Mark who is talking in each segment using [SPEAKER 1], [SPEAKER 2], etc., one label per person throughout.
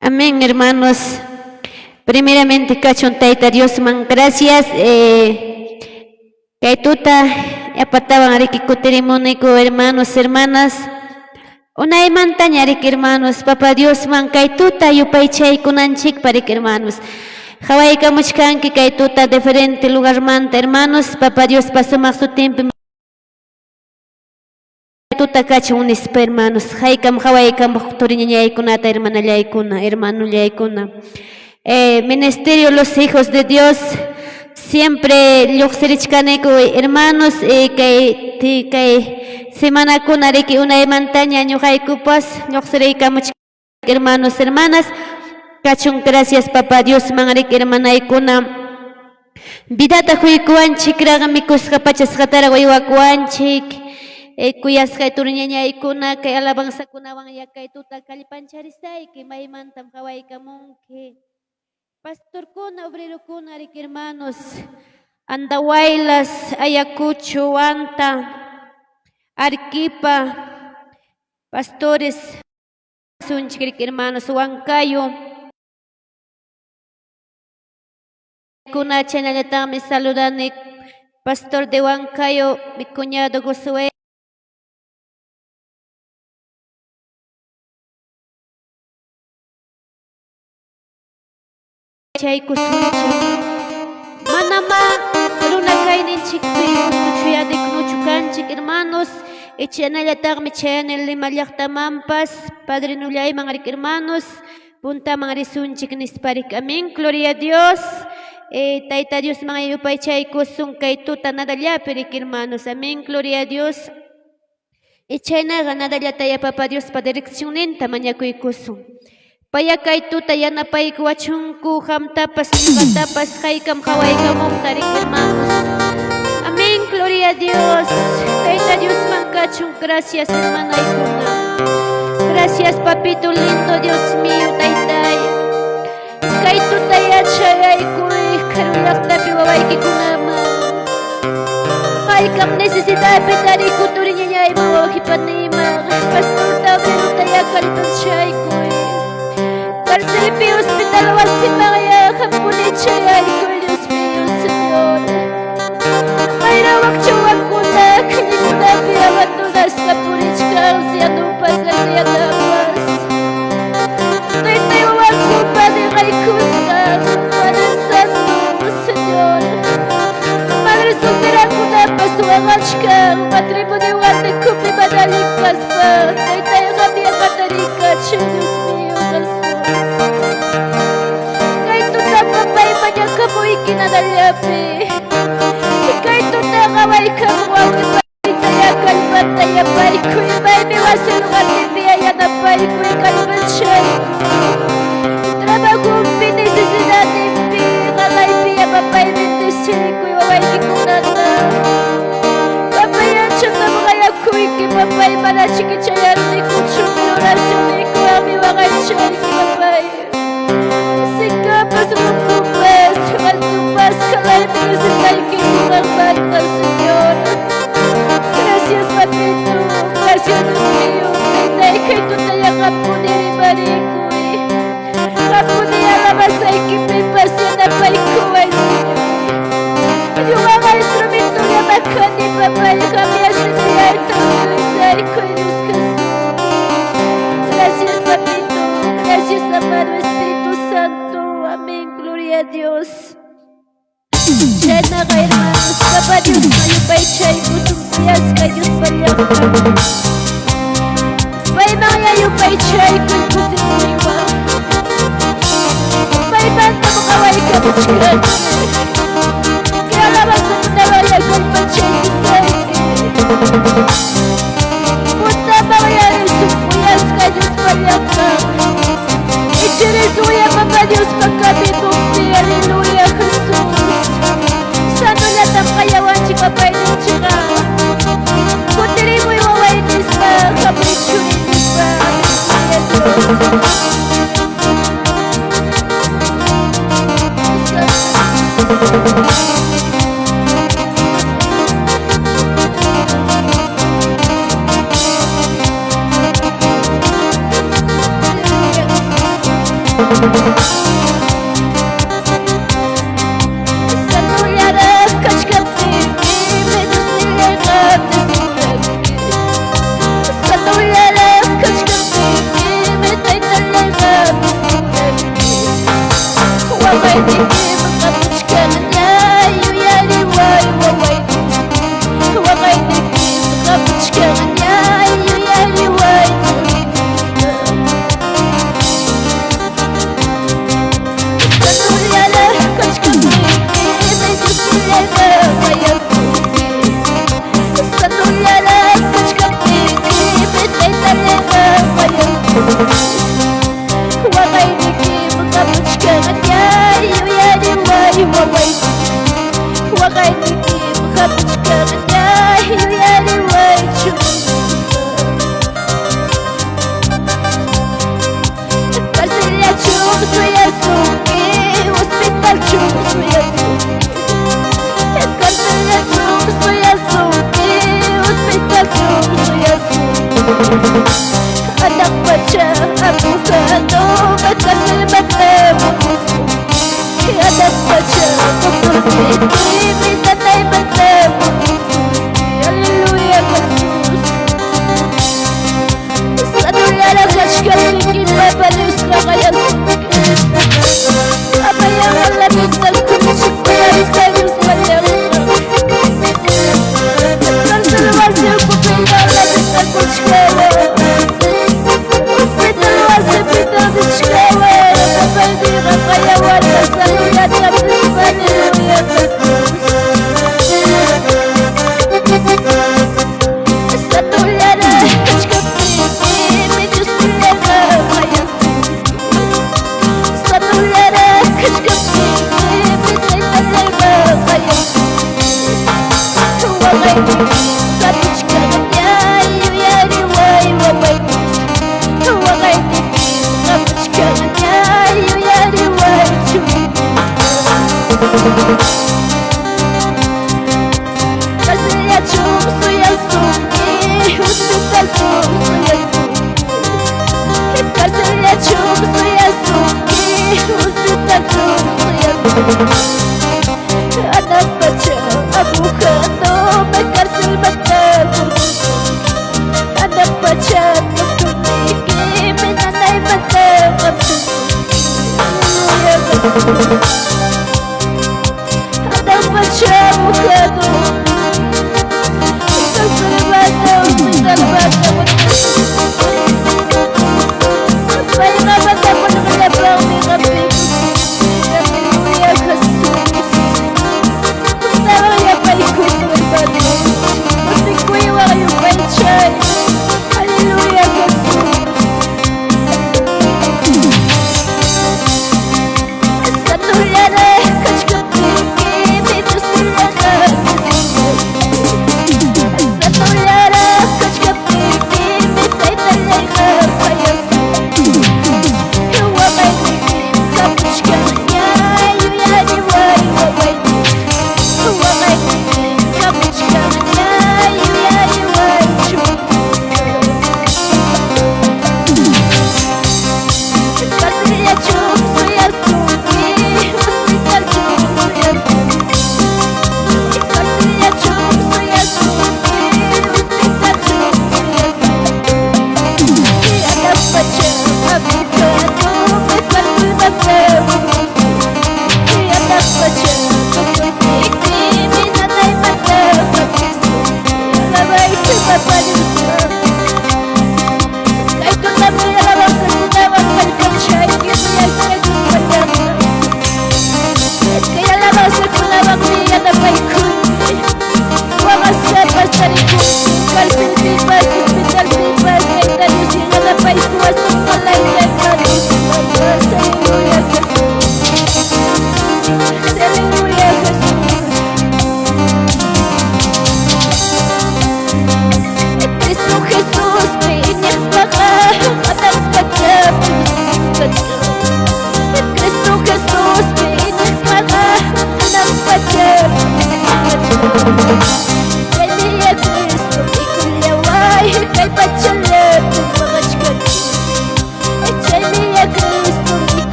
[SPEAKER 1] Amén, hermanos. Primeramente, cachon taita Dios man gracias. Kaituta, apataban ariki kuterimonico, hermanos, hermanas. Una montaña ariki hermanos, papá Dios man kaituta yupaychay kunanchik parik hermanos. Hawaii kamuchkanki kaituta diferente lugar manta hermanos, papá Dios pasó más su tiempo. Tuta cachon hermanos, haykam Hawaii kam toriñaykuna hermana llaykuna, hermano llaykuna. Ministerio Los Hijos de Dios siempre lluqsirichkaneko hermanos kay semana kunariki una montaña ñuqaykupas lluqsiriykamuchkan hermanos hermanas kachun gracias papá Dios manariki hermanaykuna vidata huykuanchik raqa mikusqa pachasqatara waywakuanchik kuyasqay turñañaykuna kay alabanzakunawan yakaytuta kallpancharisayki maymantam hawaykamunki pastorkuna obrerokuna ariki hermanos Andahuaylas, Ayacucho, Anta, Arequipa, pastores, hermanos, Huancayo, Kuna Chanayata me saludan, pastor de Huancayo, mi cuñado Josué. Manama, Luna Kainin Chikpio, Chuya de Knuchukanchik, hermanos, Echanayata me chanel Limayachtamampas, Padre Nulay Mangarik hermanos, Punta Mangarisunchik Nisparik, amén, gloria a Dios. Taita Dios Mangayupay Chaykosum Kaituta Nadalla Perik hermanos, amén, gloria a Dios. Echaynaga Nadallataya Papa Dios para dirección Tamañakuikosum. Paya kaituta yanapayku wachunku hamtapas ñuqatapas haykam hawaykamuntarik hermanos. Amén, gloria a Dios. Tayta Dios mankachun, gracias hermanaykuna. Gracias papito lindo, Dios mío, taytay. Kaituta yachayaykuy karuyaqtapi wawaykikunama. Haykam necesidad petariku turiñañayma wawqipanima. Pastorta obreruta yakalpanchaykuy. Carceripi hospital wasimaya jampunichayaykuy Dios mío, Señor. Mayrawak chawakuna kallikunapi abandonasqa purichka ancianupas ancianapas. Taytay wawakupa niqaykusqa Padre Santo, Señor. Madre solterakunapas waqachka matrimonio watikupi manalikpasqa taytayqami qatarikachay Dios mío, Jesús. Kamu ikinadallapi kaytuta qawaykamu wawqipayta kallpanta yapaykuy maymi wasi lugarnipi yanapaykuy kallpanchay trabajupi necesidadnipi qalaypi yapapay bendiciykuy wawaykikunata papay anchata maqayakuyki papay mana chikichayarnikuchu oracionniku ami waqaychayki papay sin capas preocupes Altupas calarme necesitayki kunamanta Señor. Gracias papito, gracias Dios mío. Taytay kaytuta yaqapuni marikuy. Qapuni alabasaykipi pasyanapaykuway Señor. Ñuqaqa instrumento yamakani papay qami asistiyayta utilizaykuy Dios Jesús. Gracias papito, gracias amado Espíritu Santo. Amén, gloria a Dios. Chaynaqa hermanos, Papa Dios mayupay chaykusum tiyasqa Dios pallaqta. Payman yayupay chaykuy kusikuywan. Paymanta muqawaykamuchkani. Kay alabanzakunawan yakalpachaykusayki. Puntaman yarisupuyasqa Dios pallaqta. Ichirisuya Papa Dios makami kumpi, aleluya Jesús. Sanulatam kayawanchik papay ninchika. Kutirimuy wawaynispa, kaprichurinispa. Yes,
[SPEAKER 2] Hallelujah,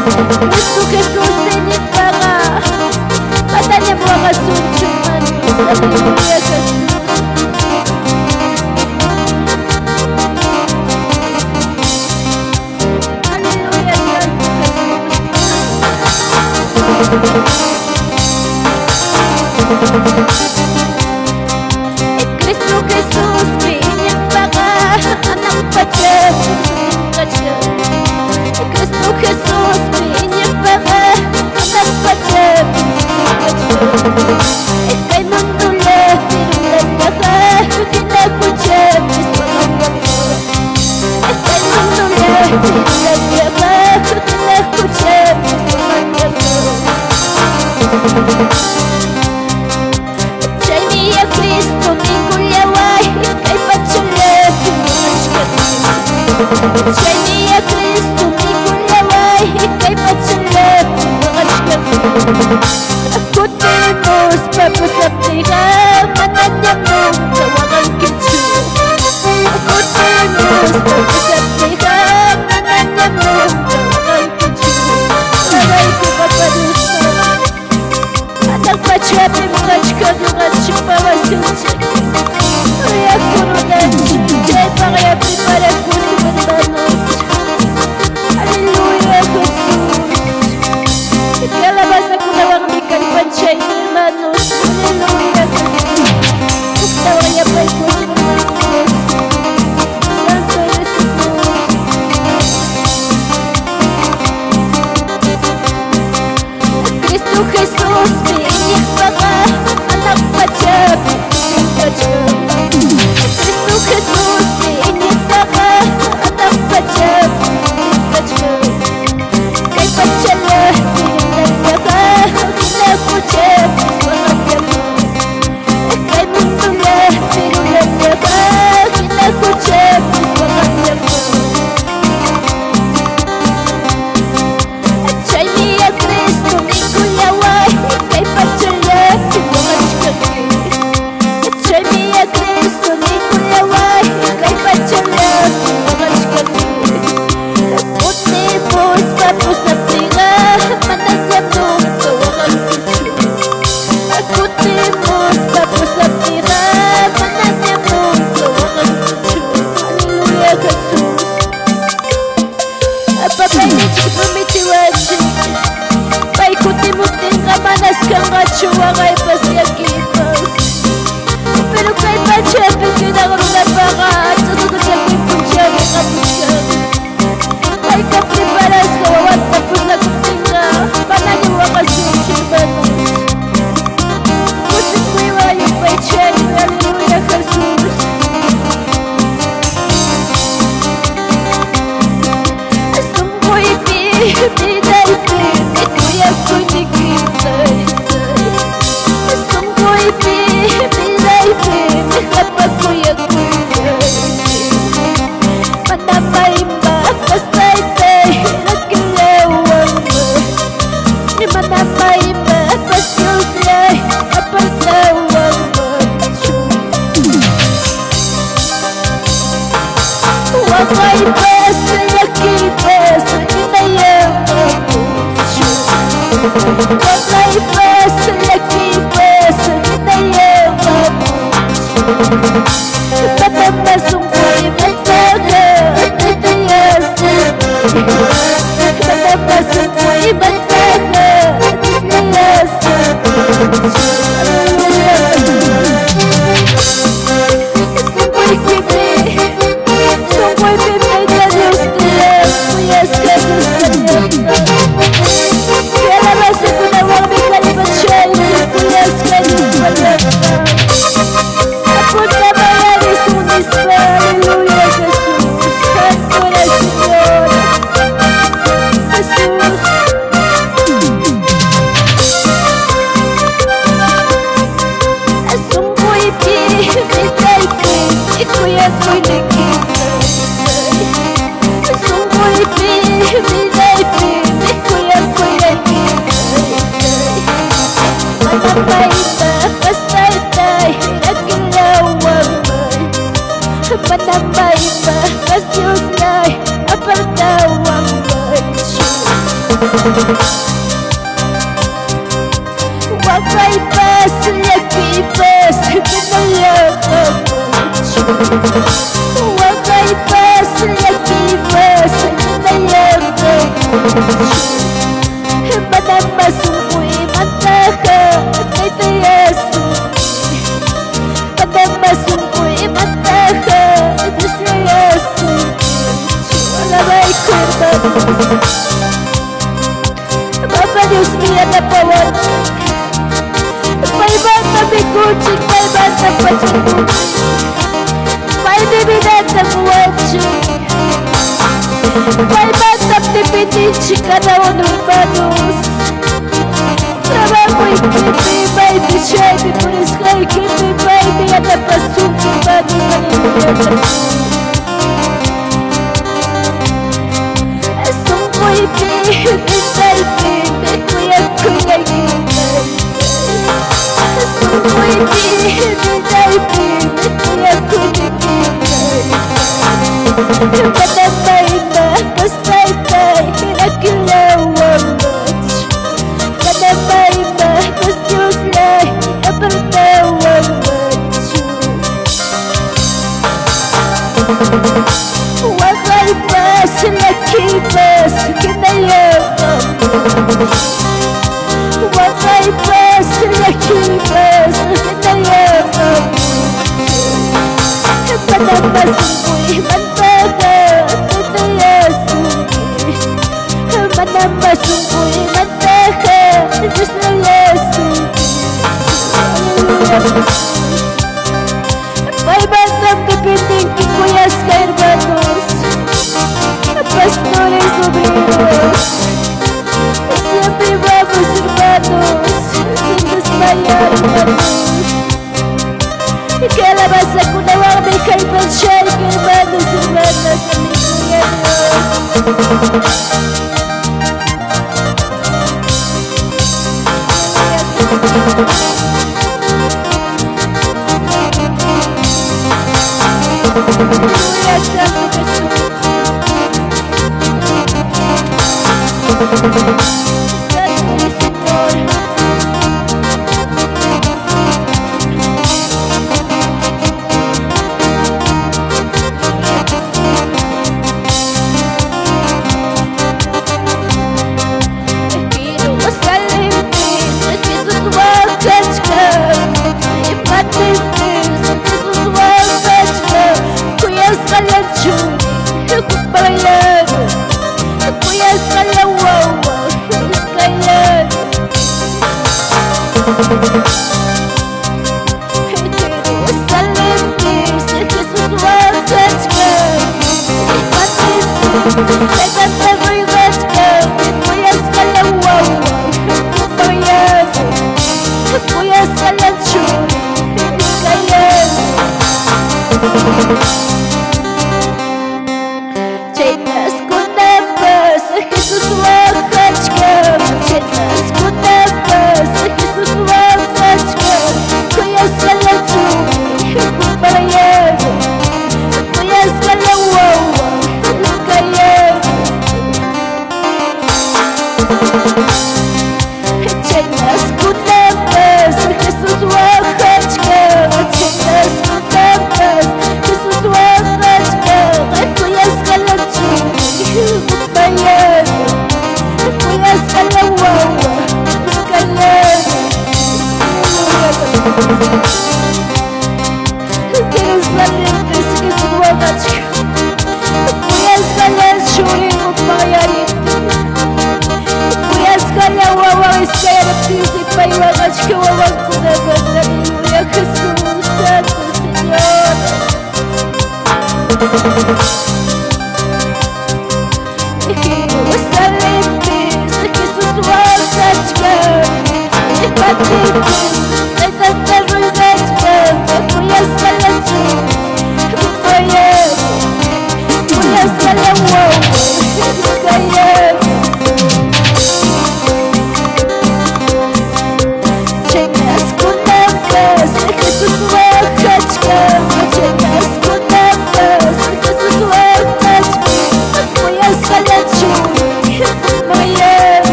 [SPEAKER 1] Cristo Jesús significa Matanya mga sunchuman. Aleluya Jesús. Aleluya Cristo Jesús significa anak pacet. Cristo Jesús significa anak pacet. Kay mandule tinataka kinakuchet kay mandule tinataka kinakuchet Chania Cristo nikulaway kay pachule Chania Cristo nikulaway kay pachule Kutemos papasaptiga mananyamong tawagan kitsu Kutemos papasaptiga mananyamong tawagan kitsu Aray ko papadusa Anak pachapi mga chikadugan chipawasunsik Ay akurunan Jai pangayapi para kusumandanos Aleluya Jesús Ikalabas na kunawang mikal panchay hermanos Aleluya Jesús Uktawaya pa'y kusumandanos Santo Jesús Cristo Jesús Pinik baka anak pacap Cristo Jesús Pinik baka anak pacap Kay pacala Tinagdaka Kinakucap Kay mundula Tinagdaka Kinakucap Chay niya Cristo Nikulaway Kay pacala Chay niya Cristo Nikulaway Kay pacala Utipos tapos na tinga Managyamong tawagan kitsu Utipos tapos na tinga Managyamong tawagan kitsu Aleluya Jesús Apapaynichik pumitiwachik Paikutimutin ka manas kang kachuwa kay pasyakipas Pero kay pachapin kinagulula pa ka At susunod siya kay punsyagi kapusyag Ay kapriparas kawawan tapos naguting ka Pananiwa ka sunchibanos Pusin ko iwayo pa'y tiyan Aleluya Jesús Asungko'y pinay-pin Ikuya ko'y nikitay Asungko'y pinay-pin Kapag kuya ko'y Manamay ba Pastay-tay Nagkilawang mo Ni manamay ba Pasyuslay Apagdawang mo Wakay ba sa laki ba Sa inayang ako Wakay ba sa laki ba Sa inayang ako Patamasong ko'y mataga Natayasan وقعي بس لكي بس بنياك وقعي بس لكي بس بنياك مدام مسوي منتخى كيف يسوي مدام مسوي منتخى تسلي يسوي ولا ما يكون بدوس Baba Dios mira na pawat May bata bikuchik May bata pachikuchik May dibidat na buwachik May bata pipitichik Kanaon urbanos Trabajo ikipi May bichay Puris ka ikipi May biyata pasuk Urbanos Sungko ipi Bisalpi Kuya kuya gitay Sungko ipi Bisalpi Kuya kuya gitay Matatay na Bastay-tay Kinakilawang much Matatay na Bastyuslay Apartawang much Wakay bas Laki bas Kinayakang Wakay bas Laki bas Kinayakang Manamasukoy Mantaga Tatayasuki Manamasukoy Mantaga Tatayasuki May bandang kapiting Kikuyas ka hermanos Pastores obreros Siempre vamos hermanos Sin desmayar hermanos Que alabanza con la barba y caimán shay hermanos, hermanas, aleluya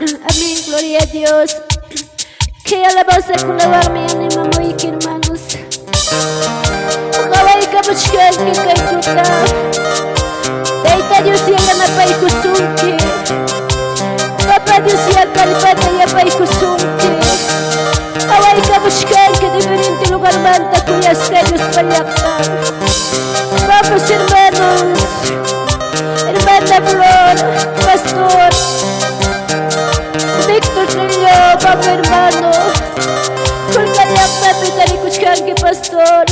[SPEAKER 1] Amén, gloria a Dios. Que alabanza con la barba y anima muy hermanos. Ojalá y capuchcan que caituta. Deita Dios y la pay kusunki. Papa Dios y el calipata y pay kusunki. Ojalá y capuchcan que diferente lugar manta cuyas calles payactan. Vamos hermanos, hermana Flor, pastor Víctor Trillo, papá hermano, Kulkayakta pitari kuchkanki pastor.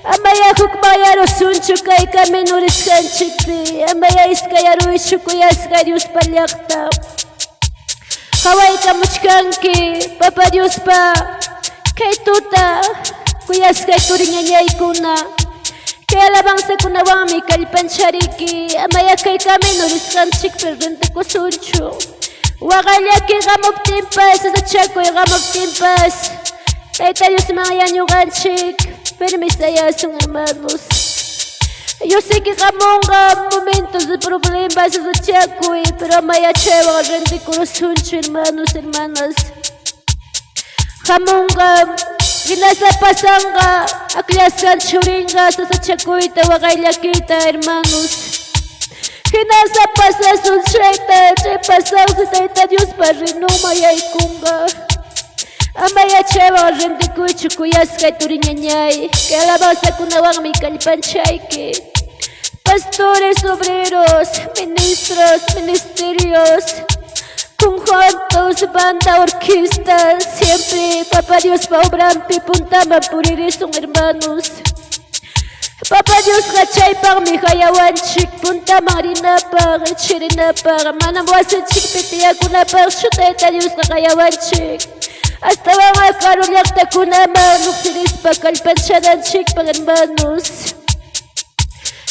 [SPEAKER 1] Amaya hukmaya rosunchu kay kami nuriskan chikpi. Amaya iskaya ruishu kuyaska Dios palyakta. Haway kamuchkanki, papa Dios pa. Kay tuta, kuyaska turiñanyay kuna. Kay alabanza kunawami kalpanchariki. Amaya kay kami nuriskan chikpi rente kusunchu. Waqallaki qamuptinpas, sasachakuy qamuptinpas. Tayta Dios manyañuqanchik, permisayasung hermanos. Yo sé que qamunqa momentos de problemas sasachakuy, pero amaya chaywan rentikurusunchu hermanos, hermanas. Qamunqa hinasa pasanqa, aklasqan churinqa sasachakuyta waqallakita hermanos. Hinasa pasa sunchayta, chay pasawsi tayta Dios pa rinuma yaykunqa. Amaya chaywan rentikuychu kuyaskay turiñañay. Que alabanza kunawanmi kallpanchayki. Pastores, obreros, ministros, ministerios, conjuntos, banda, orquestas, siempre Papa Dios pa obrampi puntaman puririsun hermanos. Papa Dios kachaypaq mi hayawanchik puntaman rinapaq, chirinapaq, manam wasinchik pitiyakunapaq shutayta Dios hayawanchik. Hasta vamos a caro llaqtakunaman nuqsirispa kallpanchananchikpaq hermanos.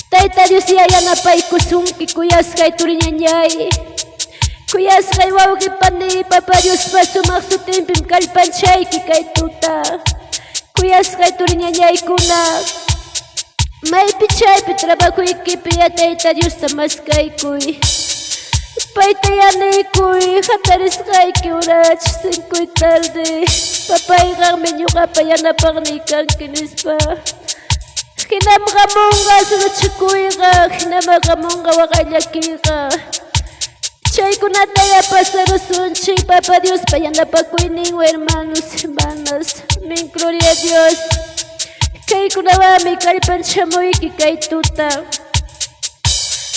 [SPEAKER 1] Tayta Dios yanapaykusunki kuyaskay turiñañay. Kuyaskay wawqipani Papa Dios pa sumaq sutinpim kallpanchayki kay tuta. Kuyaskay turiñañaykuna. Maypi chaypi trabajuykipi Tayta Diosta maskaykuy. Payta yanikuy, hatarisqayki urach 5 tarde. Papayqanmi ñuqapa yanapaqni kanki nispa. Hinam qamunqa susachakuyqa, hinama qamunqa waqallakiqa. Chaykunataya pasarusunchik Papa Dios pa yanapakuyninwan hermanos, hermanas. Amén, gloria a Dios. Kaykunawami kallpanchamuyki kay tuta.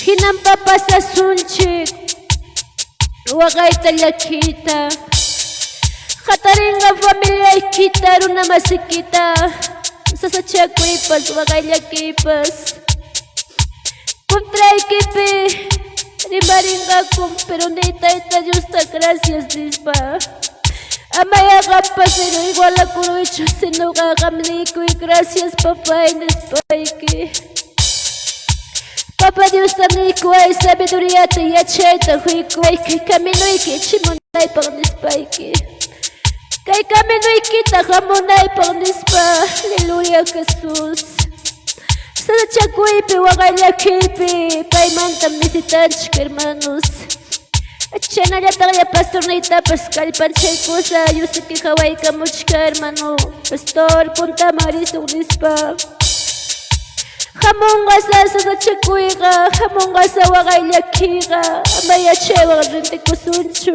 [SPEAKER 1] Hinampa pasasunchik waqayta llakita. Qhatarinqa familiaykita, runa masikita. Sasachakuypas waqayllakipas. Puntraykipi rimarinqakum, pero ni Tayta Diosta gracias nispa. Amaya pero igual a curucho sino gagamnico y gracias papá y nespayki. Papa Dios tanico ay sabiduría te yachaita huico ay que camino y que chimonay por nespayki. Que camino y quita jamonay por nespa. Aleluya Jesús. Sadachakuipi wagallakipi paymantam visitanchik hermanos. Chanayata ya pastornita Pascal Panchaykusa Yusiki Hawaika Muchka hermano Pastor Punta Marisol Lispa Hamunga sa chikuiga Hamunga sa wagayla kiga Amaya chewa rente kusunchu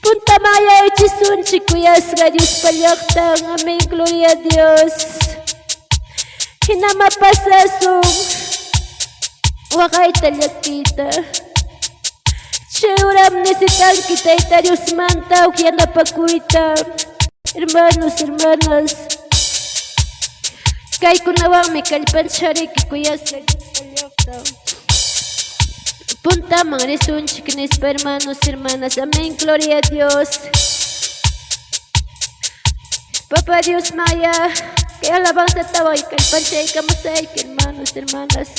[SPEAKER 1] Punta Maya echisunchi kuyas Dios palyakta Amén gloria a Dios Hinama pasasung Wagay talyakita Cheuram necesitan kita Dios manta Ukianda pakuita Hermanos, hermanas Kay kunawang may kalpansyari Kikuyas Punta mga resun Chikinis pa hermanos, hermanas Amén, gloria a Dios Papa Dios Maya Kaya labang sa tawa Kalpansyari kamusay Hermanos, hermanas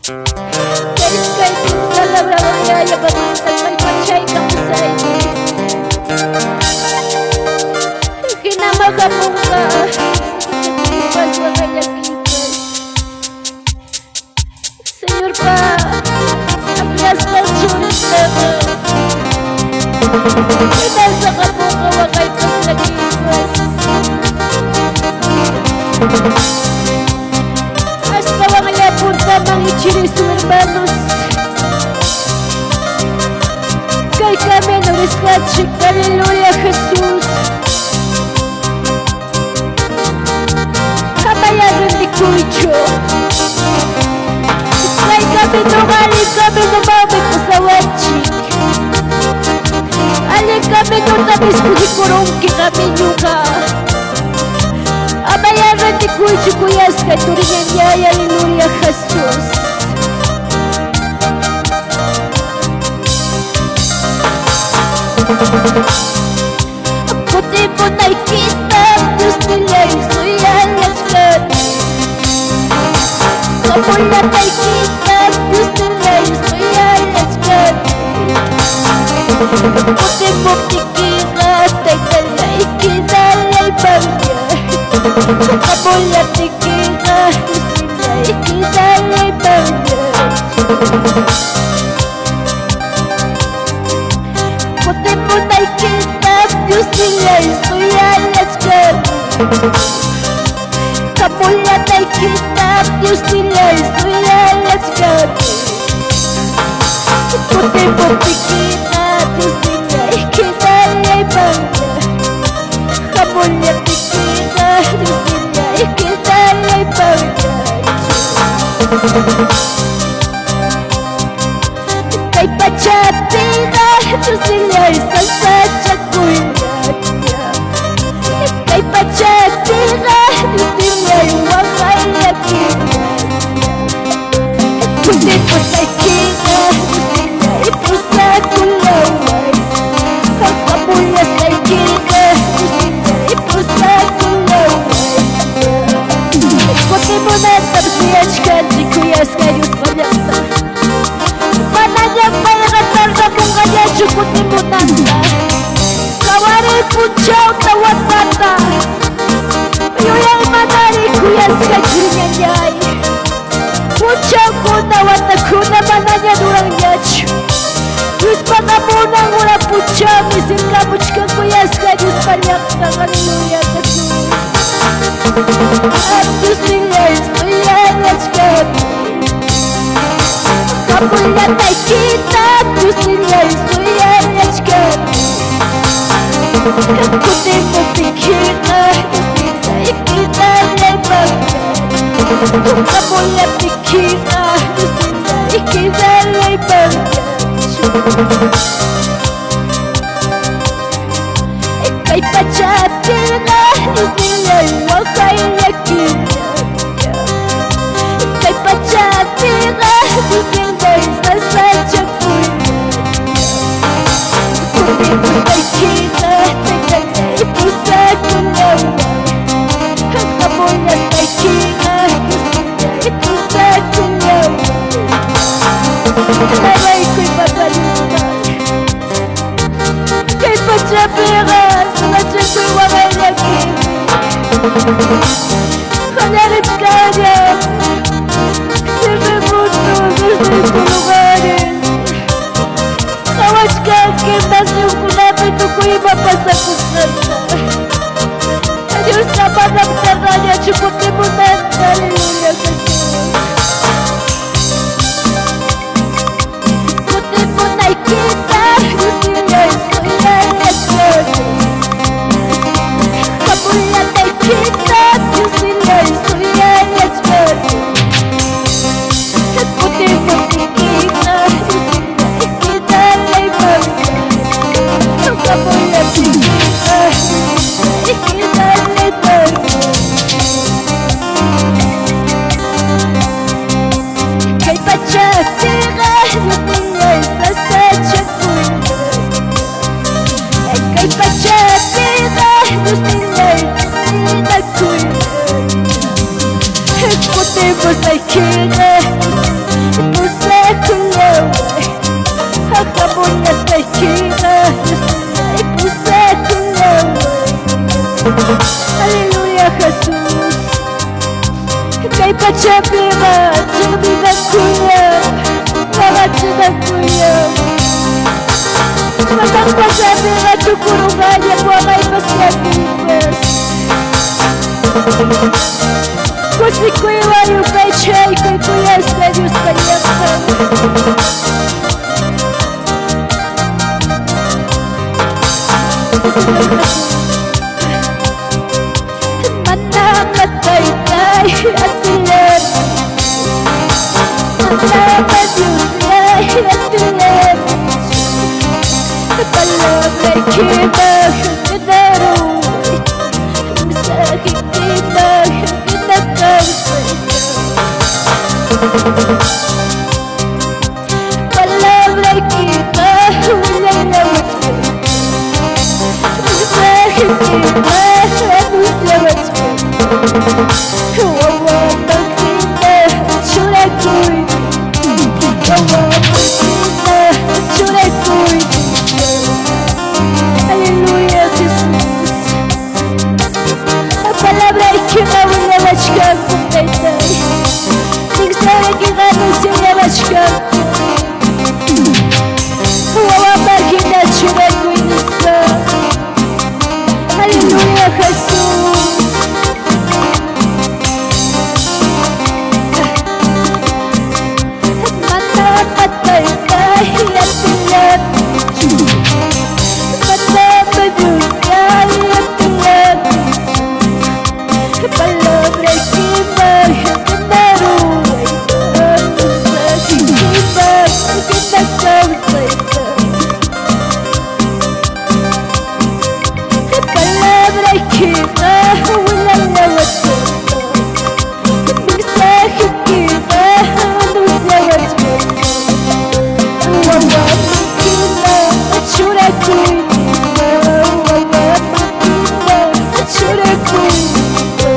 [SPEAKER 1] Kay salabra ya pamanta kay panchay kamusay Hinamaga mungka Kipas wakaya kipas Señor pa Aglas pansulit nama Hinasa ka mungka wakay pasla kipas Hasta wakaya punta mangichiri su hermanos Kay kami nuriswachik, aleluya Jesús Kamayaran di kuicho Kay kami nungali kami numamit pasawachik Ale kami nuntabis kuhikurungki kami nyuga Amayaran di kuicho kuyas kay turingan yaya, aleluya Jesús Puti po nakikita Diyos nila Iso'y alaskan Kapula nakikita Diyos nila Iso'y alaskan Puti po tikita Tagal na ikinalay bangya Kapula tikita Diyos nila ikinalay bangya Puti po nakikita Diyos nila Iso'y alaskan Kapula nakikita Diyos nila Iso'y alaskan Puti po tikita Diyos nila ikinalay bangya Kapula tikita Diyos nila ikinalay bangya Kay pachapira Diyos nila isang sachakuya Kay pachapira Diyos nila iwang kayakita Puti po nakikita Diyos nila ipusa kulaway Ang kapulas nakikita Diyos nila ipusa kulaway Puti mo na tapsiyach ka Di kuyas kayo palyakta Pananyang payakatarga kung kanya Chukuti mo nanda Kawari punchaw tawatata Yuyang manari kuyas ka Jirinyanyay Punchaw ko nawata kuna mananya durang yachu Diyos patamunang mula punchaw Misin kamuch ka kuyas ka Diyos palyakta Hallelujah Jesús At Diyos nila Iso'y alaskan Kapula nakikita Diyos nila Iso'y alaskan Puti po tikita Diyos nila ikinalay bangya Kapula tikita Diyos nila ikinalay bangya Kay pachapira Diyos nila iwang kayakita Kay pachapira Diyos nila isang sachakuya Puti po nakikita Tagal na ipusa kulaway Ang kapulas nakikita Diyos nila ipusa kulaway Alay ko'y mabalutan Kay pachapira Sacha ko'y wakay lakit Kanarit kanya Siyempre puto Gusto'y tulunganin
[SPEAKER 2] Aleluya Jesús, kay pachabira, jabira kuya, nabachida kuya. Matang pachabira tukuruganya po may pasyabibas. Kusi kuya yung pechay, kay kuya stadios panyakpan. Matay at tiyan, matay at tiyan. Palabra kibag kadaroy, masakit kibag kinakausay. Palabra kibag walang lawat ko, masakit kibag walang lawat ko. Wawa magkita, tsura ko'y wawa magkita, tsura ko'y Aleluya Jesus. Ang palabra ay kinawalawach ka kung taytay. Nagsara kinanong sinawach ka. Wawa magkita, tsura ko'y nasa. Aleluya Jesus. Matay at tiyan, matapagugay at tiyan. Palabra kibag kanaroy, masakit kibag kinakausay ka. Palabra kibag walang lawat ko, masakit kibag walang lawat ko. Wawa magkita at tsura ko'y dito. Wawa magkita at tsura ko'y dito.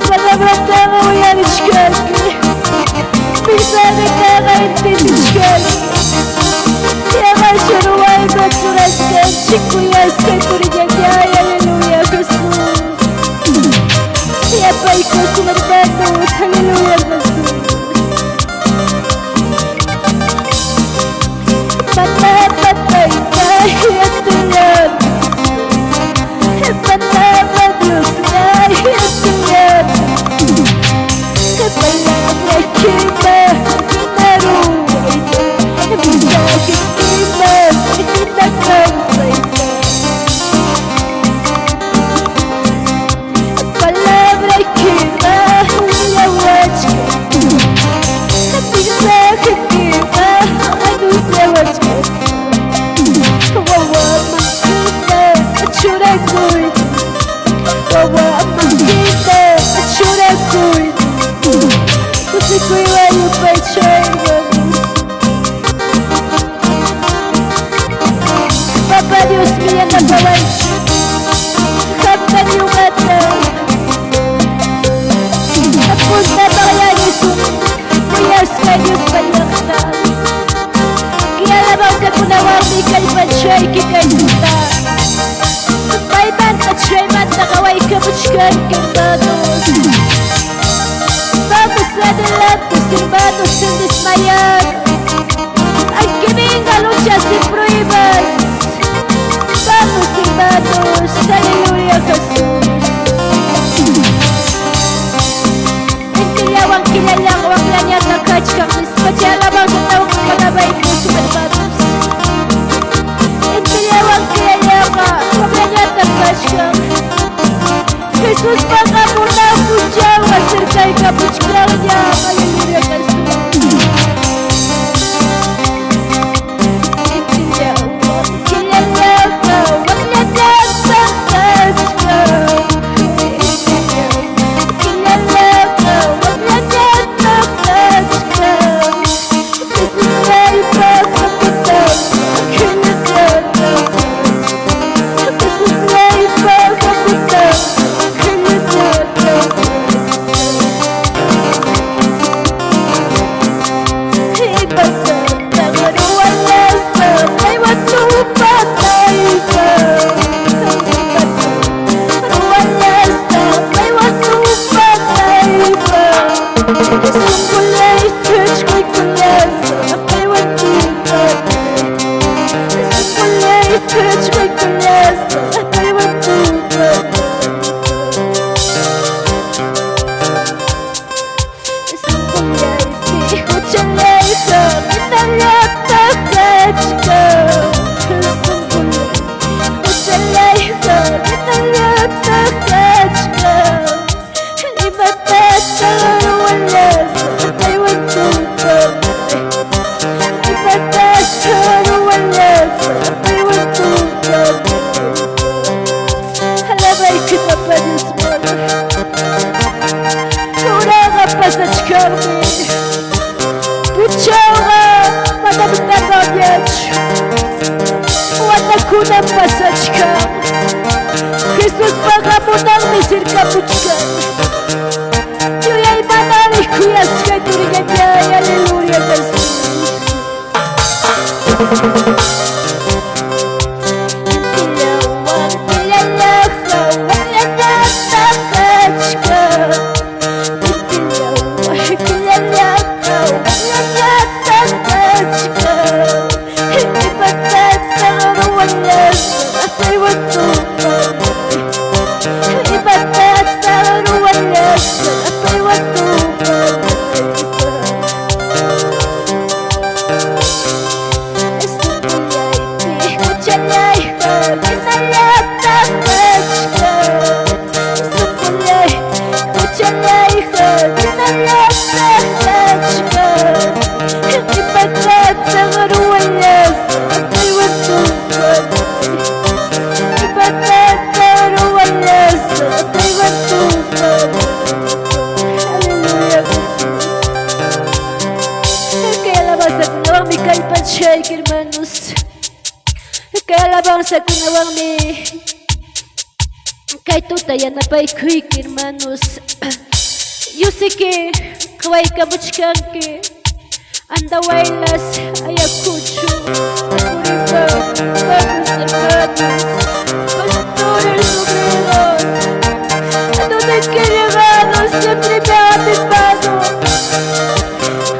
[SPEAKER 2] Palabra tama uyan iskaki, pisane kama intindiskaki. Yaman shuruay baturaskan, chikuyaskan purigyagay. Aleluya Jesus. Yapay ko sumarbatos. Aleluya Jesus. Matapatay at tiyan, matapagugay at tiyan. Palabra kibag kanaroy, masakit kibag kinakausay ka. Palabra kibag walawach ka, masakit kibag walawach ka. Wawa magkita at tsura ko'y dito. Wawa magkita at tsura ko'y dito. Kasi ko'y walang pechay Papa Dios mío nagawan, kapkan yung mata. Apunta ba kaya Jesus, kuyas ka Diyos panyaktan. Kinalabang ka kunawang di kalipatsyay kikay suta. Paiban patsyay man nakaway kaputskan kintados. Vamos adelante, silbatos sin desmayar. Aunque venga luchas y pruebas, vamos silbatos, aleluya Jesús. Intilawang kilalang wang lanyat na kachkak nispadyalabang sa tawag ng panabay ko silbatos. Intilawang kilalang wang lanyat na kachkak. Jesus pagkamuna po siya, masirkay kaputskan niya. Aleluya Jesús. Wag Kuna pasachka Jesús paga monarme cerca puchka Yo ya imanari kuyaska duriya jai Aleluya Jesús hermanos, que alabanza con awangme, que tuta ya na pay quick hermanos. Yo sé que kawai kabuchkan que anda bailas ayacucho, purifa, vamos hermanos, pastores obreros, a donde quiere hermanos siempre me ha atendado.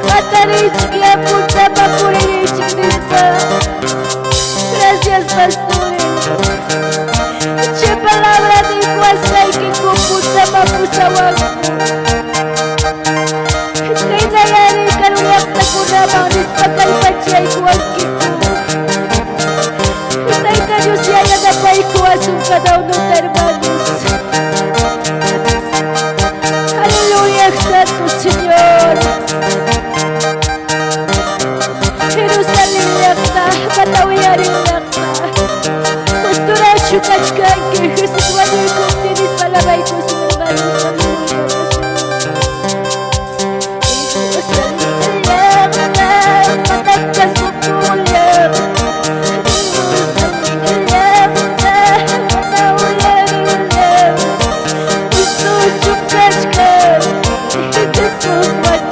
[SPEAKER 2] Matarich que apunta pa purich gracias pastores. Che palabra de guasa y que computa pa pusawangu. Reina yari karuyakta kunama unispa kalpacha y kuankiku. Reina Dios ya ya da pa y kuasun cada uno de hermanos. Aleluya, santo Señor. Jerusalem yakta, Batawiarin yakta. Postura shukachkan que Jesús vaya y continis palabra y tus hermanos. Jerusalem yakta, matakas mukulyam. Jerusalem yakta, Batawiarin yakta. Jesús shukachkan, Jesús vaya.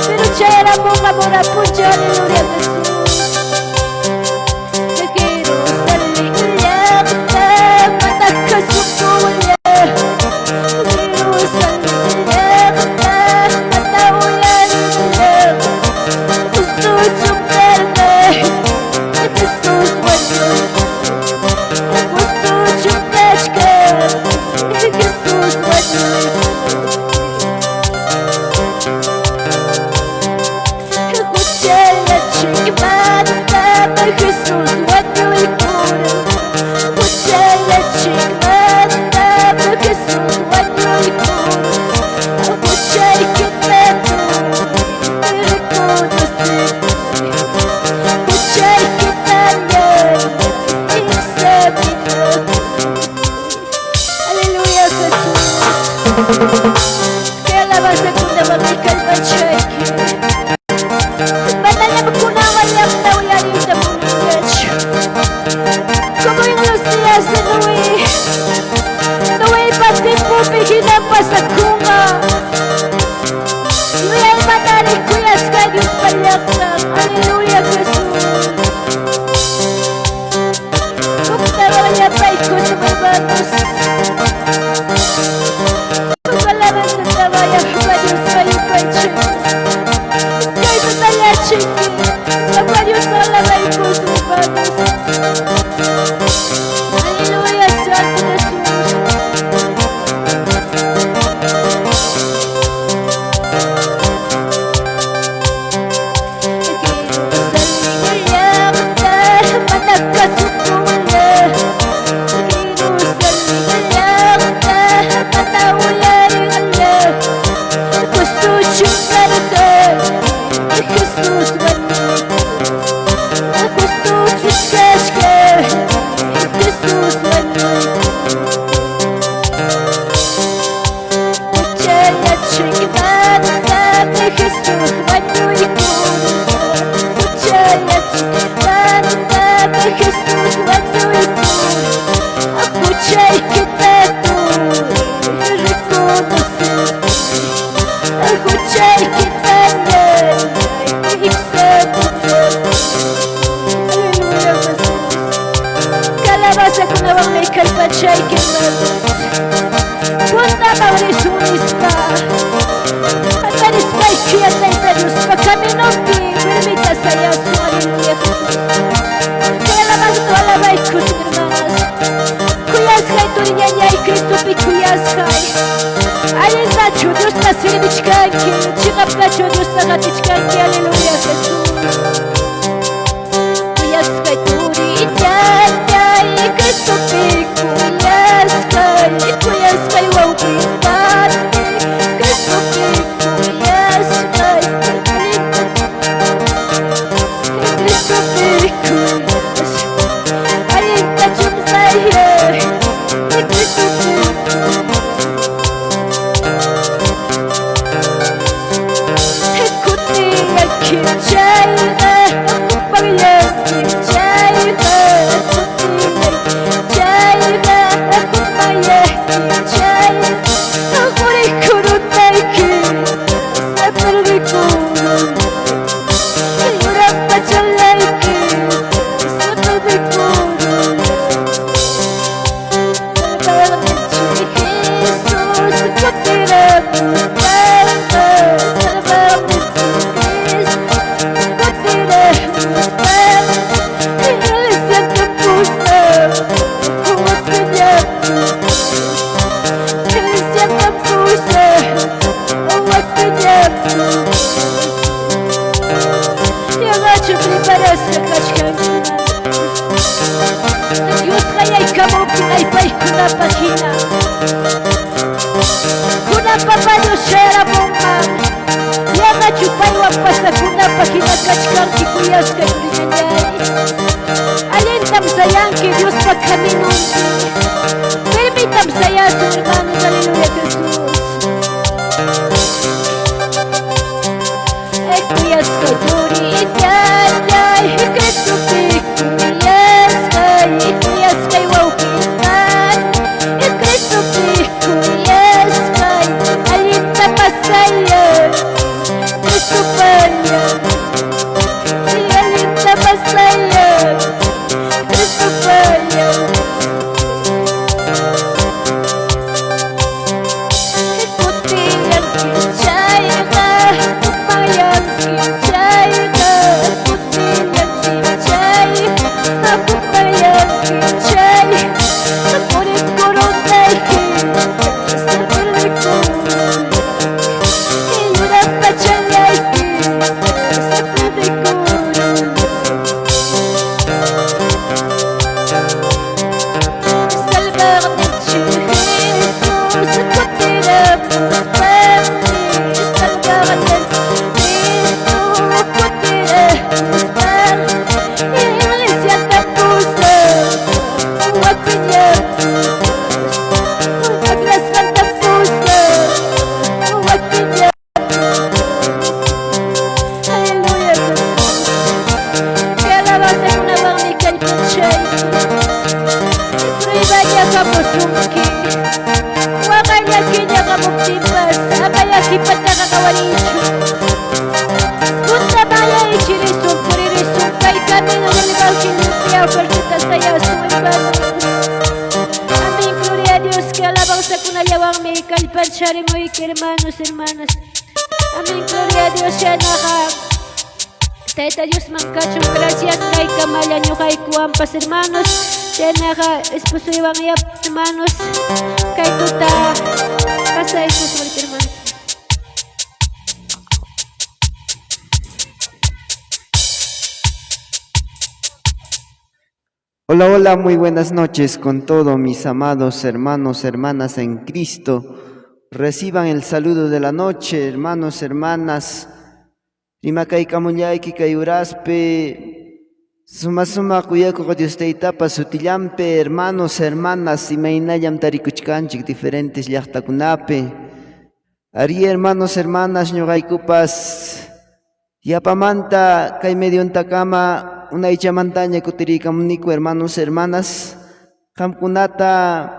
[SPEAKER 2] Pero ya era monga amor a puncha, aleluya Jesús. Te quiero salir yakta, matakas mukulia. Quiero salir yakta, matawiarin. Gusto chukarme, Jesús bueno. Gusto chukachka, Jesús bueno. Keep Kaya alabanza ko naman may kalbatsay Banalya magkunawalak na uyari sa bunigach Como yung lusias na Naway patin mo bigyan pa sa kunga Uyay matalik kuyas ka Diyos palaksak Hallelujah Jesus Kung tarawalya pa ko sa barbatos Pagpalaban sa tawaya pa Diyos palipatsin Kay patalachin Papa Diyos malabay ko sa barbatos Hallelujah Santo Jesus Kalabasa ko nawang may kalpachay kinabas Punta maurisunis pa At manispay kiyat na itadus pa kami nopi Permita saya su hallelujah Kaya lamas ko alabay ko sa hermanas Kuyas kay tulinyanyay Kristo pi kuyas kay Alin na Diyos na sinibichkanki Chikap na Diyos na katichkanki Hallelujah Jesus Kuyas kay tulinyanyay Kristo pi kuyas kay wow pinat Kristo pi kuyas kay Kristo pi kuyas Alin na Diyos saya Kristo pi Ikuti ang kinjay na Ako pangyan kinjay na Ikuti ang kinjay na Ako pangyan kinjay Ako rin kurun na ikin Sa perbikurun Ayurang pacalay ikin Sa perbikurun Salvaran si Jesus Kapirang utama Salvaran si Cristo Kapirang utama Inalisan ng puso Huwag kanyang Inalisan ng puso Huwag kanyang Yung acho preparas na kachkang Diyos kaya'y kamo pinaipay ko na pahina Kuna papano shera bomba Yana chupay wapasa kuna pahina kachkang kikuyas kay prinyanyay Alintam sayang ki Diyos pagkaminunti Permitam saya su hermanos Hallelujah Jesus Kuyas kay tulinyanyay Kristo pi kuyas kay wow pinat Kristo pi kuyas kay alin na masaya Kristo panya alin na masaya Kristo panya puertitas talladas con hermanos. Amén, gloria a Dios, que alabanza con alabame, calpanchare muy hermanos, hermanas. Amén, gloria a Dios, Shanaha. Teta Dios mancacho, gracias, Ray Kamala, Ñuhay Kuampas, hermanos. Shanaha, esposo Iván y hermanos. Kaikuta, casa esposo, hermanos.
[SPEAKER 3] Hola, hola, muy buenas noches con todos mis amados hermanos, hermanas en Cristo. Reciban el saludo de la noche, hermanos, hermanas. Rimakay kamuñayki kay uraspe, suma kuyakuq Dios taytapa sutillampe, hermanos, hermanas, imaynallam tarikuchkanchik diferentes llaqtakunapi. Ari, hermanos, hermanas, ñuqaykupas yapamanta kay mediontakama una ichamantaña kutirikamuniku, hermanos, hermanas, qamkunata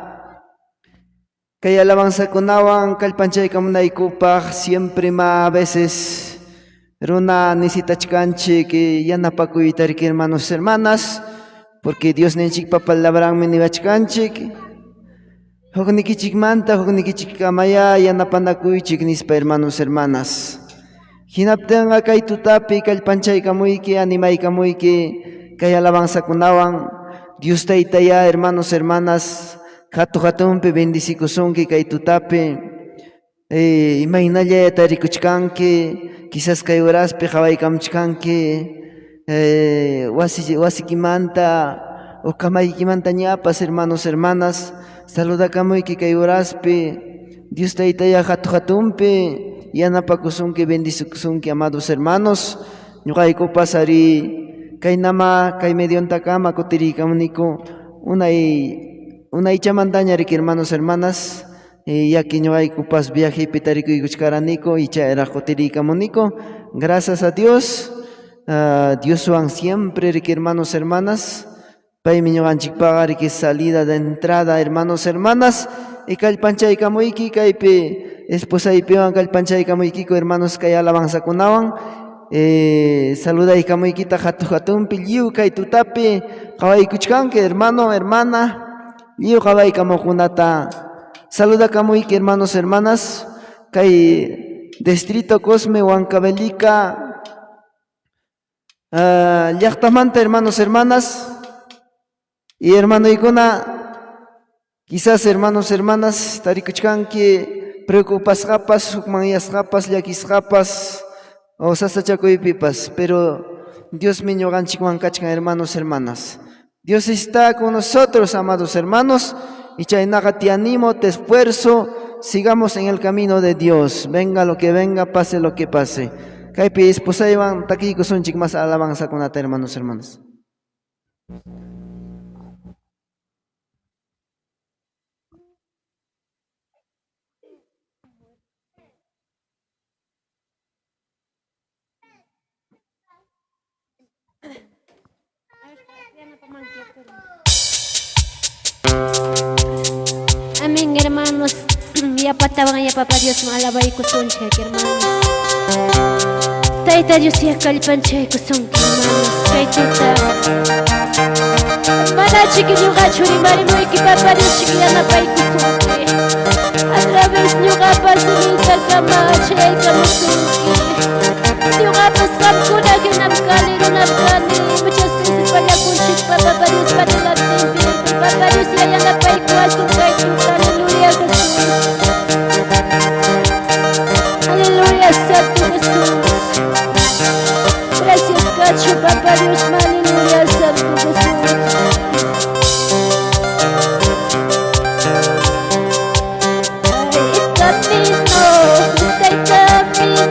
[SPEAKER 3] kay alabanzakunawan kallpanchaykamunaykupaq siempre a veces runa necesitachkanchik yanapakuyta riki, hermanos, hermanas, porque Dios ninchikpa palabranmi niwachkanchik huknikichikmanta huknikichikkamaya yanapanakuychik nispa, hermanos, hermanas. Hinaptinqa kay tutapi kallpanchaykamuyki, animaykamuyki kay alabanzakunawan Dios taytaya, hermanos, hermanas, hatunpi bendicikusunki kay tutapi. Imaynalla tarikuchkanki, quizás kay uraspi qhawaykamchkanki, wasikimanta o kamaykimanta ñapas, hermanos, hermanas, saludakamuyki kay uraspi. Dios taytaya hatunpi yanapakusunki, bendicikusunki, amados hermanos. Ñuqaykupas ari kaynama kay mediontakama kutirikamuniku una ichamantaña riki, hermanos, hermanas, yaki ñuqaykupas viajepi tarikuykuchkaraniku ichayraq kutirikamuniku. Gracias a Dios, Dioswan siempre riki, hermanos, hermanas. Paymi ñuqanchikpaqa riki salida de entrada, hermanos, hermanas, y kallpanchaykamuyki kaypi esposaypiwan kallpanchaykamuykiku, hermanos, kay alabanzakunawan saludaykamuykita hatunpi lliw kay tutapi qhawaykuchkanki, hermano, hermana, lliw qhawaykamuqkunata saludakamuyki, hermanos, hermanas, kay distrito Cosme Huancavelica llaqtamanta, hermanos, hermanas, y hermanoykuna quizás, hermanos, hermanas, tarikuchkanki preocupasqapas, hukmanyasqapas, llakisqapas o sasachakuypipas, pero Dios mi ñuqanchikwan kachkan, hermanos, hermanas. Dios está con nosotros, amados hermanos, y chaynaqa te animo, te esfuerzo, sigamos en el camino de Dios, venga lo que venga, pase lo que pase. Kaypi esposaywan takiykusunchik mas alabanzakunata, hermanos, hermanas.
[SPEAKER 2] Amén, hermanos. Ya pataban, ya papá Dios me alaba y kusunchek, hermanos. Taita Dios ya kalpanchek kusunki, hermanos. Kaituta. Mana chiqui ñuqa churi ki papá Dios chiqui yanapay kusunki. A través ñuqapas niytarkama chaykamusunki. Ñuqapas qamkuna hinapkani, runapkani. Muchas veces pallakunchik papá Dios panilatinpi. Papá Dios ya yanapay kuasun kaituta. Aleluya, Jesús. Aleluya, Santo Jesús. Gracias, Cacho, papá Dios, aleluya, Santo Jesús. Ay, camino,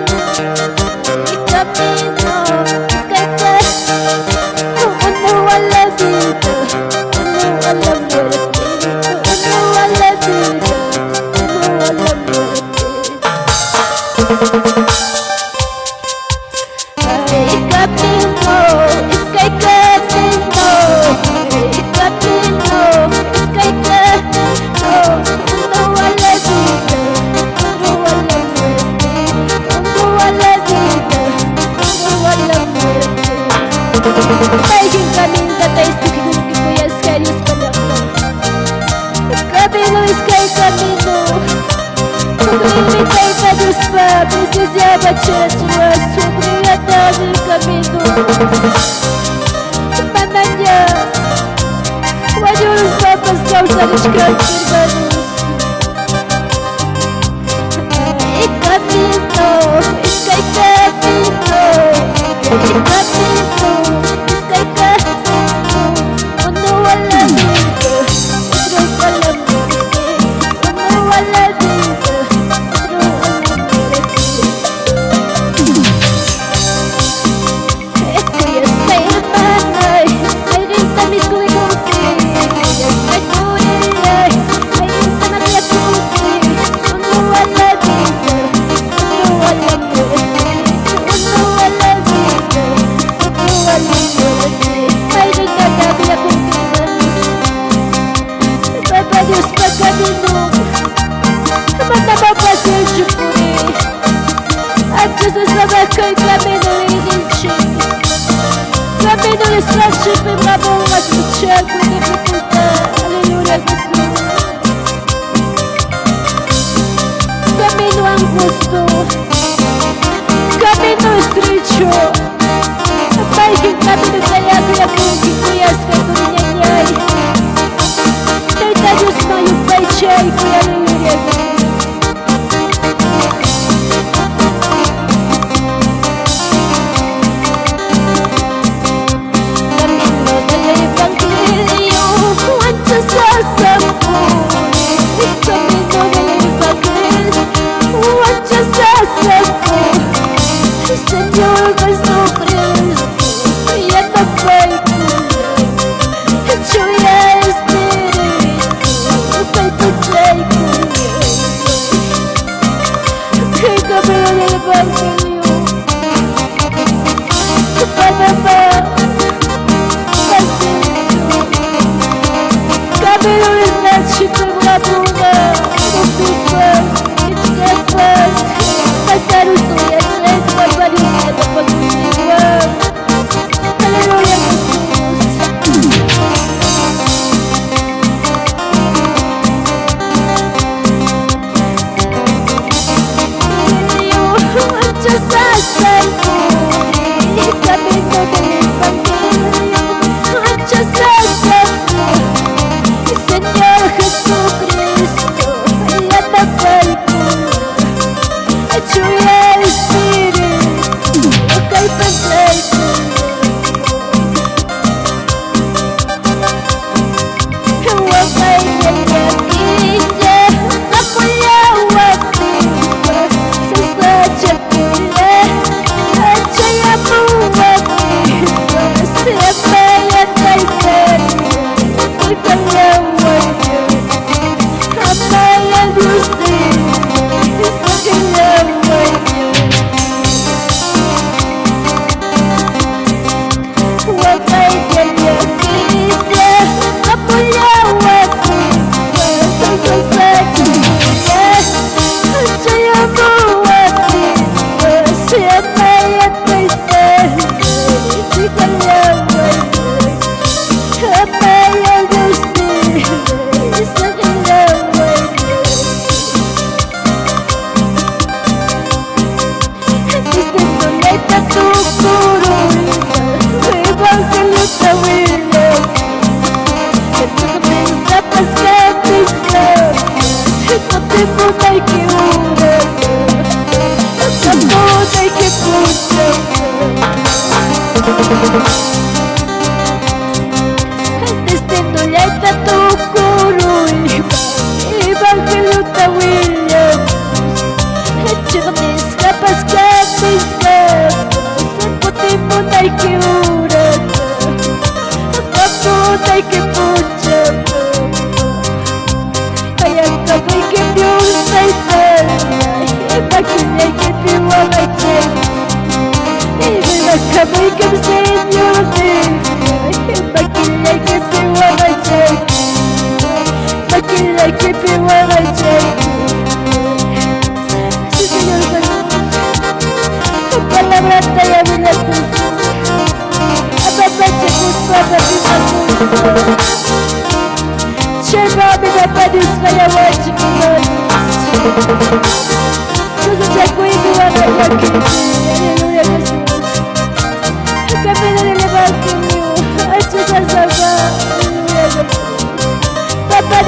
[SPEAKER 2] papá precisaba echar sobre a tarde el camino. Mananya, guardo los papas causa los hermanos. Y camino, es que hay camino. Y camino, es que hay camino. Uno a la vida, otro a la muerte. Uno a la vida, otro a la muerte. Esto ya está hermana, ahí está mi colegante. Ya está llorando, ahí está María Cruz. Uno a la vida, otro a la muerte. Uno a la vida, otro a la muerte. Ahí está María Cruz. Papá Dios pa' camino, manda papá ser chupuri. Antes de saber que el camino le dice, camino le slash y bravo a escuchar con dificultad. Aleluya Jesús. Camino angosto, camino estrecho. Pai que camino callado y a punto que as que tu niña. Tenta Dios maio pai chei que aleluya Jesús. Camino del evangelio, cuántas haces camino del evangelio, cuántas haces Señor Jesucristo, ya no fue yo ya esperé, fue tu el camino del evangelio, Panamá, camino de la chica bravura, no pipas, escapas, matar un día, tres barbarios que no continúan. Aleluya Jesús. Muchas haces el camino del evangelio, muchas haces Señor Jesucristo, ya no falta, yo ya esperé, lo que hay perfecto. Trzeba by napadł swoje łodzi,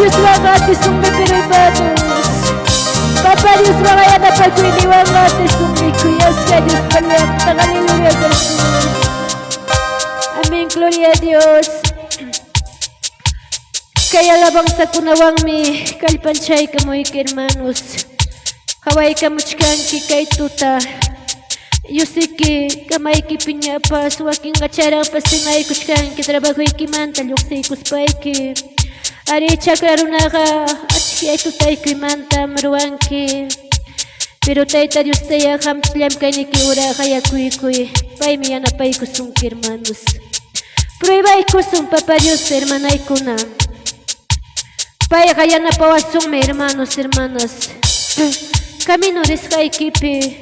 [SPEAKER 2] Dios wangate sumbi pero hermanos. Papá Dios wangayana pagwini wangate sumbi kuyas ka Dios palyakta. Aleluya Jesús. Amén, gloria a Dios. Kaya labang sa kunawang mi kalpanchay kamoy ka hermanos. Kaway kamuchkan ki kay tuta. Yusiki kamay ki piñapas waking gacharang pasingay kuchkan ki trabajo ki manta luksi kuspay ki. Ari chakrarunaka achki ay tutay ki manta maruanki. Pero tayta Dios taya hamchliam kay ni ki ura kaya kuy pay miyana pay kusung ki hermanos. Prueba y kusung papa Dios hermanay kuna. Pay kaya na pawasung me hermanos hermanas. Camino risca equipe.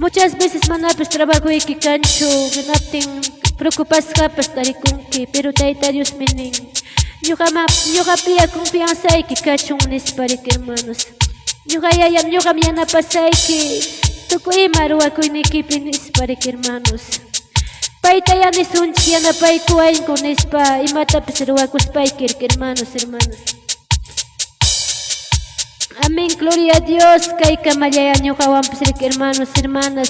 [SPEAKER 2] Muchas veces manapes trabajo y cancho, ganapting preocupas capas tarikunki, pero taita Dios mening. Yo pia confianza y que cacho un esparik hermanos. Yo gamiana pasay que toko imarua ko in equipe in esparik hermanos. Paita yan isunchi yana pay kuain con espa y mata pesarua ko spiker hermanos. Amén, gloria a Dios. Kay kamalaya nyo kawang pasalik hermanos, hermanas.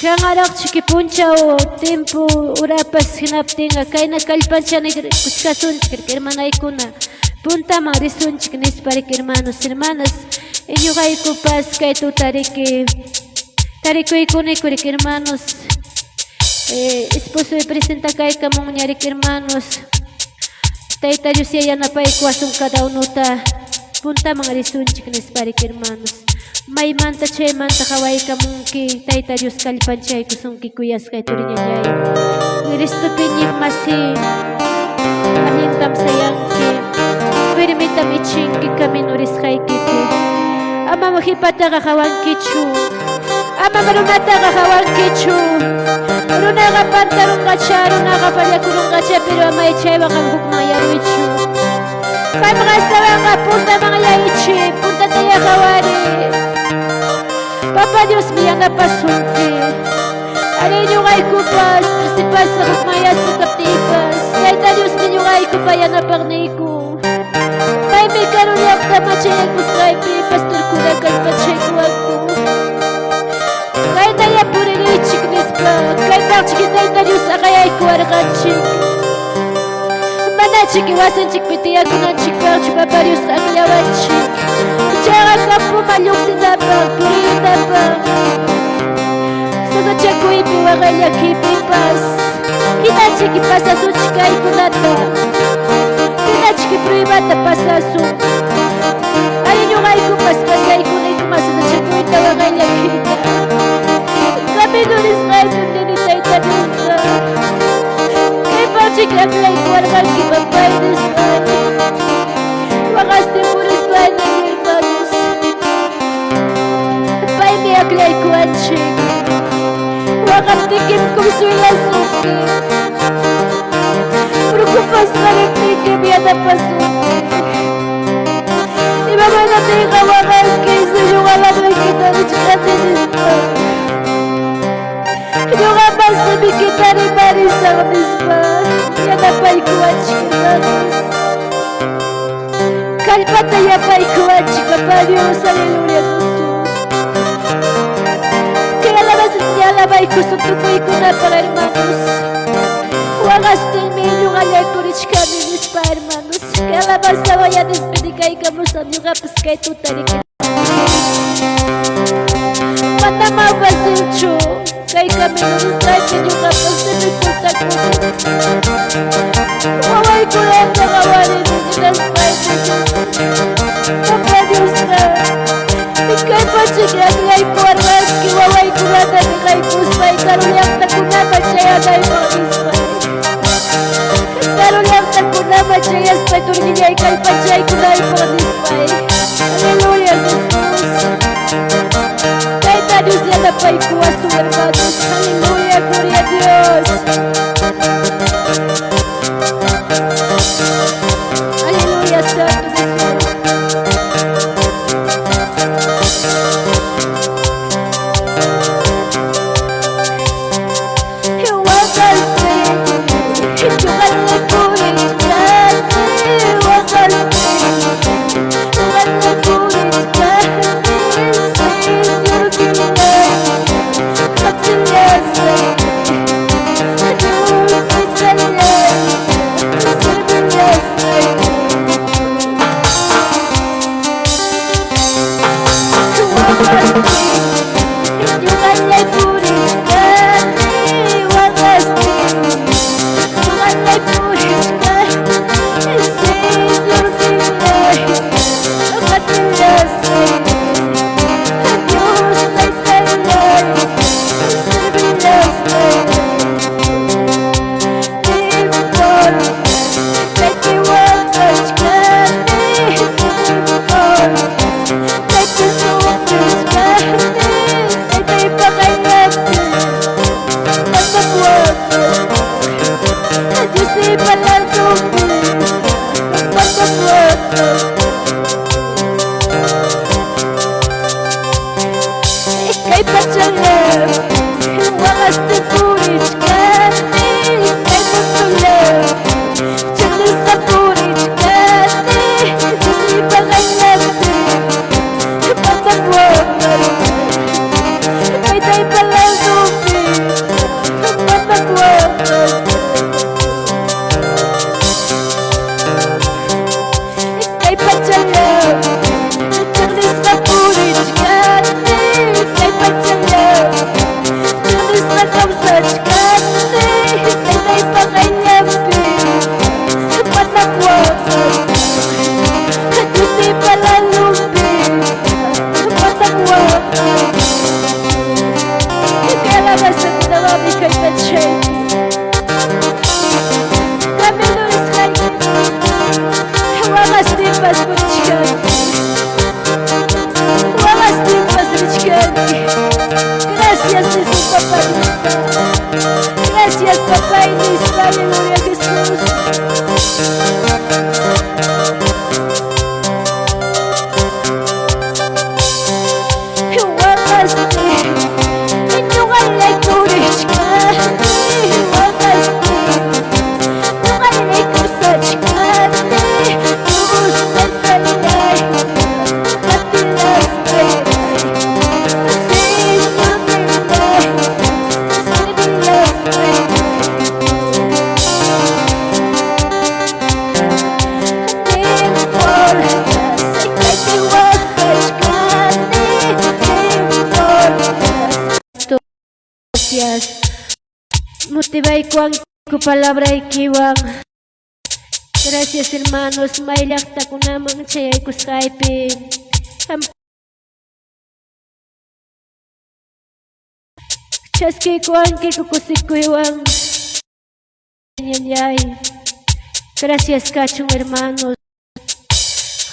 [SPEAKER 2] Kaya arak chikipuncha o tempo urapas hinaptinga. Kay nakalpansya na kuskasun chikir hermanay ko na. Punta mga risun chikines parik hermanos, hermanas. Inyo kay kupas kay to tariki. Tariko ikunay kurik hermanos. Esposo presenta kay kamong nyarik hermanos. Tayta Diyos yaya na pa ikwasong kadaunuta. Punta mga risun chikines parik hermanos. May manta chay manta kaway kamungki. Tayta Diyos kalipan chay kusungki kuyas kay turin yay. Niristupin yung masi. Anintam sayangki. Pirmitam ichingki kami nuris kay kiti. Ama mahipata kakawang kichu. Ama marunata kakawang kichu. Runa kapantarong kacha. Runa kapalyakurong kacha. Pero ama ichay wakang hukmang yaruichu. Kay mga asawa nga, punta mga yaichi, punta tayo kawari. Papa Dios miya na pasunti. Alin yung ay kupas, presipas sa kukmaya sa kaptipas. Kaya Dios minyo ay kupaya na pagniku. Kay may karulyak na machay ko skype, pastor ko na kalpachay ko ako. Kaya tayo purili chiknis pa, kaya takchikitay na Dios akayay ko arkanchik. Chik iwasan chik piti ako ng chik pero chik paparius ang yawan chik. Chara ka po malyok sinabang, puri nabang. Sa chik ko ipiwakay yak ipipas. Ina chik ipasa so chik ay kunata. Ina chik ipiwata pasa so. Alin yung ay kupas pasay kunay kumasa sa chik ko itawakay yak kita. Kami nulis kayo din itay tanusa. Chik ang lay kuwargan kibabay this time. Wakas di puris ba na hermanos. Pay mi ang lay kuwan chik. Wakas tikim kumsuila suki. Preocupas ka rin tikim yana pasuki. Iba ba natin kawakas kaysa yung alam na kita na chika this time. Yung amas sabi kita rin marisa misma. Yana pa'y kuwachik hermanos. Kalpata ya pa'y kuwachik Papa Dios, aleluya Jesús. Kaya labas niya labay kusutukoy ko na para hermanos. Wagas termin yung alay purich kami nispa hermanos. Kaya labas sa waya nispedikay kamusam yung kapas kay tutarik. Matama basilcho. Kay kami nurisay yung kapas na nagpunta ko. Kaway ko lang nakawarin ng sinaspay nito. Papa Diyos na. Ikay pa siya ngay po armas. Kiwaway ko lang na ngay puspay. Karuliang na kunaman siya ngay mga ispay. Karuliang na kunaman siya spay. Turniya ikay pa siya kunay mga ispay. Aleluya Jesus. Kay ta Diyos yan na pa'y kuwas to hermanos. Aleluya, gloria a Dios. Aleluya, Santo Jesús. You want us to you can let go in time. You want us to Gracias. Motivay kuang ku palabra ikiwang. Gracias hermanos, mailakta ko namang chayay ko Skype. Chaski kuang kikukusik ko iwang. Gracias kachong hermanos.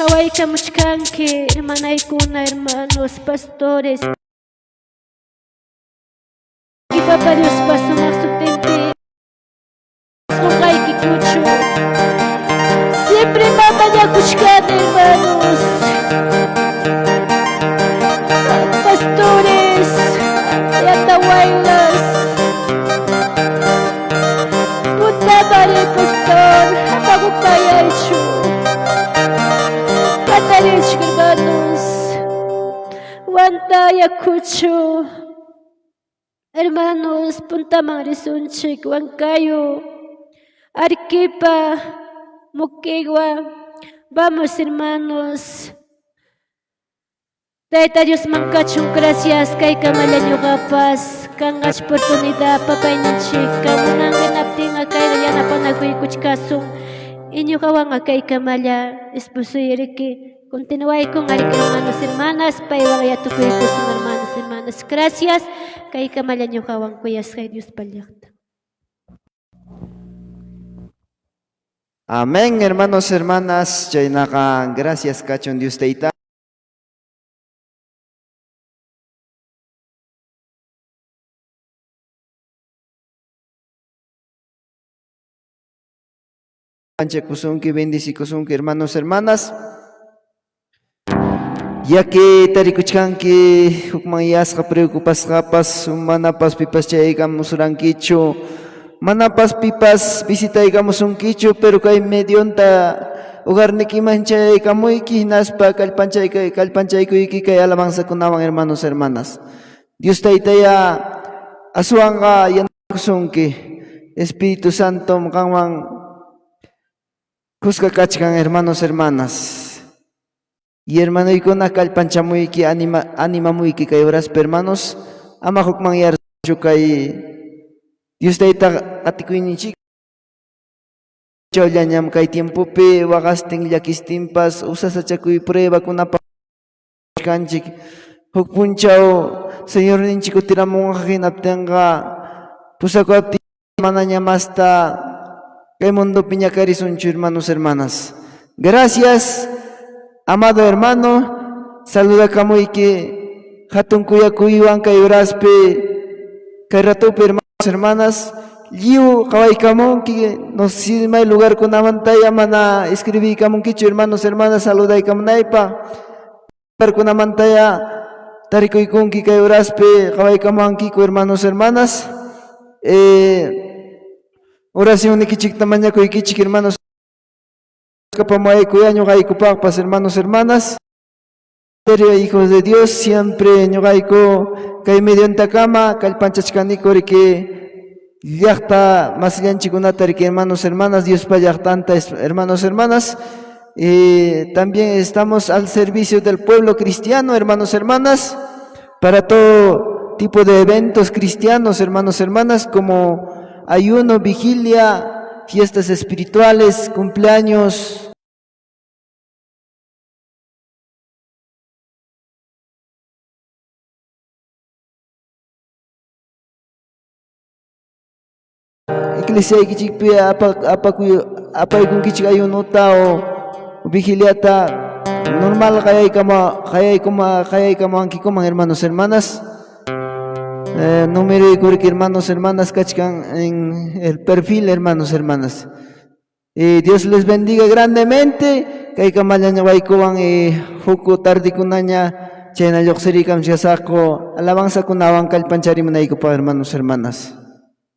[SPEAKER 2] Kaway kamuchkanki, hermanay kuna hermanos, pastores. Papa Dios paso maksudente Sungay kikucho Siempre mama niya kuchkan hermanos Pastores Yatawailas Punta bare pastor Ako kaya icho Katalich hermanos Wanta yakucho Hermanos, punta marisunchik, huancayo, Arequipa, Moquegua, vamos hermanos. Taita Dios mancachun, gracias, kay kamalaño gapas, kangas oportunidad, papay ninchik, kamunang ganapting akay yana panagoy kuchkasong, inyo kawang akay kamala, esposo yereke. Continuay con hermanos, hermanas, paywaya tukoy po sa hermanos, hermanas. Gracias, kay kamalan nyo kawang kuyas kay Diyos palyakta.
[SPEAKER 3] Amén, hermanos, hermanas. Chaynaka, gracias, kachon Dios teita. Panche kusunki, bendici kusunki, hermanos, hermanas. Ya que tarikuchkanki hukmayasqa preocupasqapas manapas pipas chayaykamusurankichu manapas pipas visitaykamusunkichu pero kay medionta hogarnikiman chayaykamuyki hinaspa kallpanchaykuyki kay alabanzakunawan hermanos hermanas Dios taytaya asuanga yanakusunki Espíritu Santo kanwan kuska kachkan hermanos hermanas y hermano y con acá el panchamuiki animamuiki kay horas hermanos ama hukman yarchu kay Dios taita atikuinichi chawllañam kay tiempopi waqastin llakistinpas usasachakuy prueba kunapa kanchik huk punchaw Señor ninchik utiramunqa hinaptinqa pusakapti manaña masta kay mundo piñakarisunchu hermanos hermanas gracias. Amado hermano, saluda kamuiki hatun kuyakuywan kay uraspi kay ratupi hermanos hermanas liu qawaykamunki nos simay lugar kunamantaya mana escribiykamunkichu hermanos hermanas saludaykamunaypa lugar kunamantaya tarikuykunki kay uraspi qawaykamunkiku hermanos hermanas oración nikichikta mañakuykichik hermanos pas hermanos hermanas hijos de Dios siempre ñuqayku kay medianta kama kallpanchachkaniko riki llaqta masillanchikunata riki hermanos hermanas Dios pa llaqtanta hermanos hermanas también estamos al servicio del pueblo cristiano hermanos hermanas para todo tipo de eventos cristianos hermanos hermanas como ayuno, vigilia, fiestas espirituales, cumpleaños. Iglesia kichikpi apaykunkichik ayunota o vigiliata normal qayaykamankikuman hermanos hermanas número y hermanos hermanas kachkan en el perfil hermanos hermanas Dios les bendiga grandemente. Kay kamalan waikuan huku tardi kunanya chena yoksirikam sako alabanza kunawan kalpanchari manayko pa hermanos hermanas.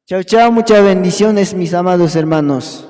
[SPEAKER 3] Chao chao, muchas bendiciones mis amados hermanos.